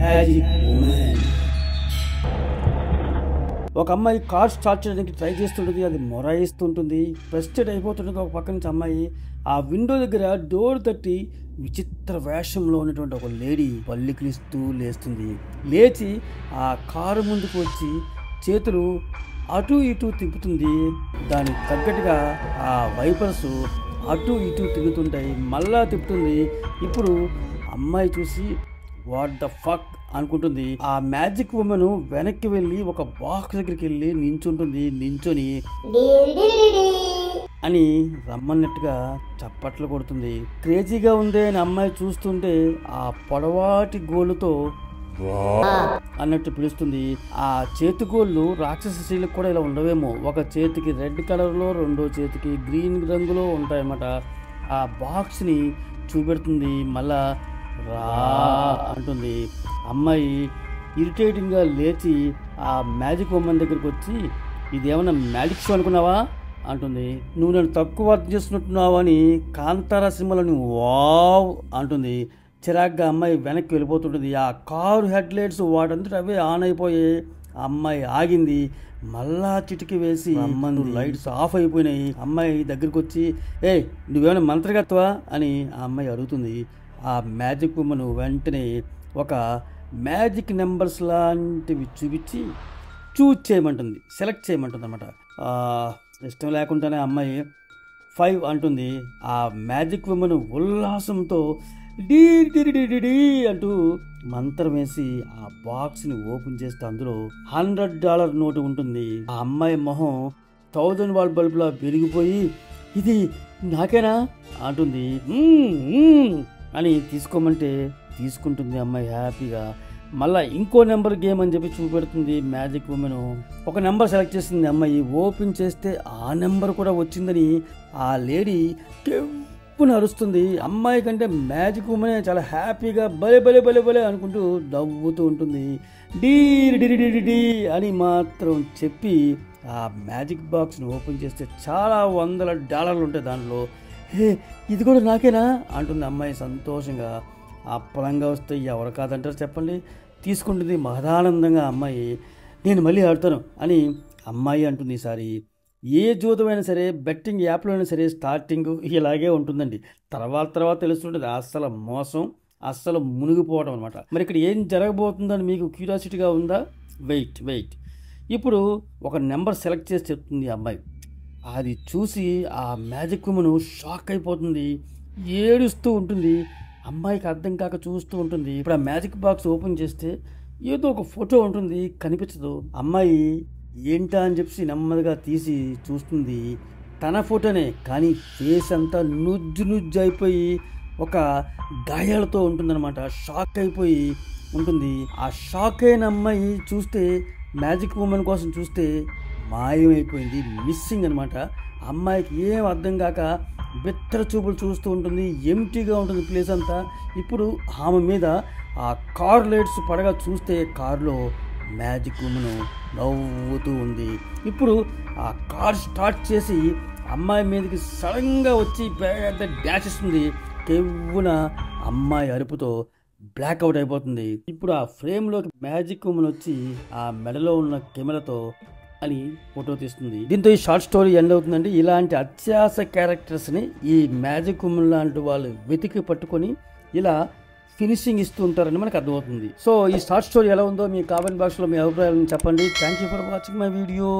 Magic women. ఒక అమ్మాయి car start చేయడానికి ట్రై చేస్తుంటుంది, అది మొరాయిస్తుంటుంది, ఫ్రస్ట్రేట్ అయిపోతుంటుంది. ఒక పక్క నుంచి అమ్మాయి ఆ విండో దగ్గర డోర్ తట్టి విచిత్ర వేషంలో ఉన్నటువంటి ఒక లేడీ పల్లికిలిస్తూ లేస్తుంది. లేచి ఆ కారు ముందుకు వచ్చి చేతులు అటు ఇటు తిప్పుతుంది. దానికి తగ్గట్టుగా ఆ వైపర్స్ అటు ఇటు తిరుగుతుంటాయి, మళ్ళా తిప్పుతుంది. ఇప్పుడు అమ్మాయి చూసి వాట్ ద ఫక్ అనుకుంటుంది. ఆ మ్యాజిక్ ఉమెన్ వెనక్కి వెళ్ళి ఒక బాక్స్ దగ్గరికి వెళ్ళి నించుంటుంది. నించొని అని రమ్మన్నట్టుగా చప్పట్లు కొడుతుంది. క్రేజీగా ఉందే అని అమ్మాయి చూస్తుంటే ఆ పొడవాటి గోళ్ళతో అన్నట్టు పిలుస్తుంది. ఆ చేతి గోళ్ళు రాక్షస స్త్రీలకు కూడా ఇలా ఉండవేమో. ఒక చేతికి రెడ్ కలర్లో, రెండో చేతికి గ్రీన్ రంగులో ఉంటాయన్నమాట. ఆ బాక్స్ని చూపెడుతుంది, మళ్ళా రా అంటుంది. అమ్మాయి ఇరిటేటింగ్గా లేచి ఆ మ్యాజిక్ ఉమెన్ దగ్గరికి వచ్చి, ఇదేమన్నా మ్యాజిక్ షో అనుకున్నావా అంటుంది. నువ్వు నన్ను తక్కువ అర్థం చేస్తున్నట్టున్నావు అని కాంతారా సినిమాలోని వావ్ అంటుంది. చిరాగ్గా అమ్మాయి వెనక్కి వెళ్ళిపోతుంటుంది. ఆ కారు హెడ్ లైట్స్ వాటంతట అవే ఆన్ అయిపోయి అమ్మాయి ఆగింది. మళ్ళా చిటికి వేసి అమ్మాయి లైట్స్ ఆఫ్ అయిపోయినాయి. అమ్మాయి దగ్గరికి వచ్చి, ఏ నువ్వేమైనా మంత్రగత్వా అని ఆ అమ్మాయి అడుగుతుంది. ఆ మ్యాజిక్ ఉమెన్ వెంటనే ఒక మ్యాజిక్ నెంబర్స్ లాంటివి చూపించి చూజ్ చేయమంటుంది, సెలెక్ట్ చేయమంటుంది అనమాట. ఇష్టం లేకుండానే అమ్మాయి 5 అంటుంది. ఆ మ్యాజిక్ ఉమెన్ ఉల్లాసంతో డీ డీ అంటూ మంత్రం వేసి ఆ బాక్స్ని ఓపెన్ చేస్తే అందులో $100 నోటు ఉంటుంది. ఆ అమ్మాయి మొహం 1000 వాట్ బల్బులా పెరిగిపోయి, ఇది నాకేనా అంటుంది. అని తీసుకోమంటే తీసుకుంటుంది అమ్మాయి హ్యాపీగా. మళ్ళీ ఇంకో నెంబర్ గేమ్ అని చెప్పి చూపెడుతుంది మ్యాజిక్ ఉమెన్. ఒక నెంబర్ సెలెక్ట్ చేసింది అమ్మాయి. ఓపెన్ చేస్తే ఆ నెంబర్ కూడా వచ్చిందని ఆ లేడీ కెవ్వున అరుస్తుంది. అమ్మాయి కంటే మ్యాజిక్ ఉమెన్ చాలా హ్యాపీగా భలే భలే భలే భలే అనుకుంటూ నవ్వుతూ ఉంటుంది. డీ డి అని మాత్రం చెప్పి ఆ మ్యాజిక్ బాక్స్ని ఓపెన్ చేస్తే చాలా $100 ఉంటాయి దాంట్లో. హే ఇది కూడా నాకేనా అంటుంది అమ్మాయి సంతోషంగా. అప్పలంగా వస్తే ఎవరు కాదంటారు చెప్పండి. తీసుకుంటుంది మహదానందంగా అమ్మాయి. నేను మళ్ళీ ఆడతాను అని అమ్మాయి అంటుంది. ఈసారి ఏ జూదమైనా సరే, బెట్టింగ్ యాప్లో అయినా సరే స్టార్టింగ్ ఇలాగే ఉంటుందండి. తర్వాత తెలుస్తుంటుంది అస్సలు మోసం, అస్సలు మునిగిపోవడం అనమాట. మరి ఇక్కడ ఏం జరగబోతుందని మీకు క్యూరియాసిటీగా ఉందా? వెయిట్. ఇప్పుడు ఒక నెంబర్ సెలెక్ట్ చేసి చెప్తుంది అమ్మాయి. అది చూసి ఆ మ్యాజిక్ ఉమెన్ షాక్ అయిపోతుంది, ఏడుస్తూ ఉంటుంది. అమ్మాయికి అర్థం కాక చూస్తూ ఉంటుంది. ఇప్పుడు ఆ మ్యాజిక్ బాక్స్ ఓపెన్ చేస్తే ఏదో ఒక ఫోటో ఉంటుంది, కనిపించదు. అమ్మాయి ఏంటా అని చెప్పి నెమ్మదిగా తీసి చూస్తుంది. తన ఫోటోనే, కానీ ఫేస్ అంతా నుజ్జు అయిపోయి ఒక గాయాలతో ఉంటుందన్నమాట. షాక్ అయిపోయి ఉంటుంది. ఆ షాక్ అయిన అమ్మాయి చూస్తే మ్యాజిక్ ఉమెన్ కోసం చూస్తే మాయమైపోయింది, మిస్సింగ్ అనమాట. అమ్మాయికి ఏం అర్థం కాక బెత్తర చూపులు చూస్తూ ఉంటుంది. ఎంటీగా ఉంటుంది ప్లేస్ అంతా. ఇప్పుడు ఆమె మీద ఆ కార్ లైట్స్ పడగా చూస్తే కారులో మ్యాజిక్ ఉమెన్ నవ్వుతూ ఉంది. ఇప్పుడు ఆ కార్ స్టార్ట్ చేసి అమ్మాయి మీదకి సడన్గా వచ్చి పెద్ద డాష్ ఇస్తుంది. కెవ్వున అమ్మాయి అరుపుతో బ్లాక్అవుట్ అయిపోతుంది. ఇప్పుడు ఆ ఫ్రేమ్లోకి మ్యాజిక్ ఉమెన్ వచ్చి ఆ మెడలో ఉన్న కెమెరాతో అని ఫోటో తీస్తుంది. దీంతో ఈ షార్ట్ స్టోరీ ఎండ్ అవుతుందండి. ఇలాంటి అత్యాస క్యారెక్టర్స్ని ఈ మ్యాజిక్ ఉమెన్ లాంటి వాళ్ళు వెతికి పట్టుకొని ఇలా ఫినిషింగ్ ఇస్తూ ఉంటారని మనకు అర్థమవుతుంది. సో ఈ షార్ట్ స్టోరీ ఎలా ఉందో మీ కామెంట్ బాక్స్లో మీ అభిప్రాయాలను చెప్పండి. Thank you for watching my video.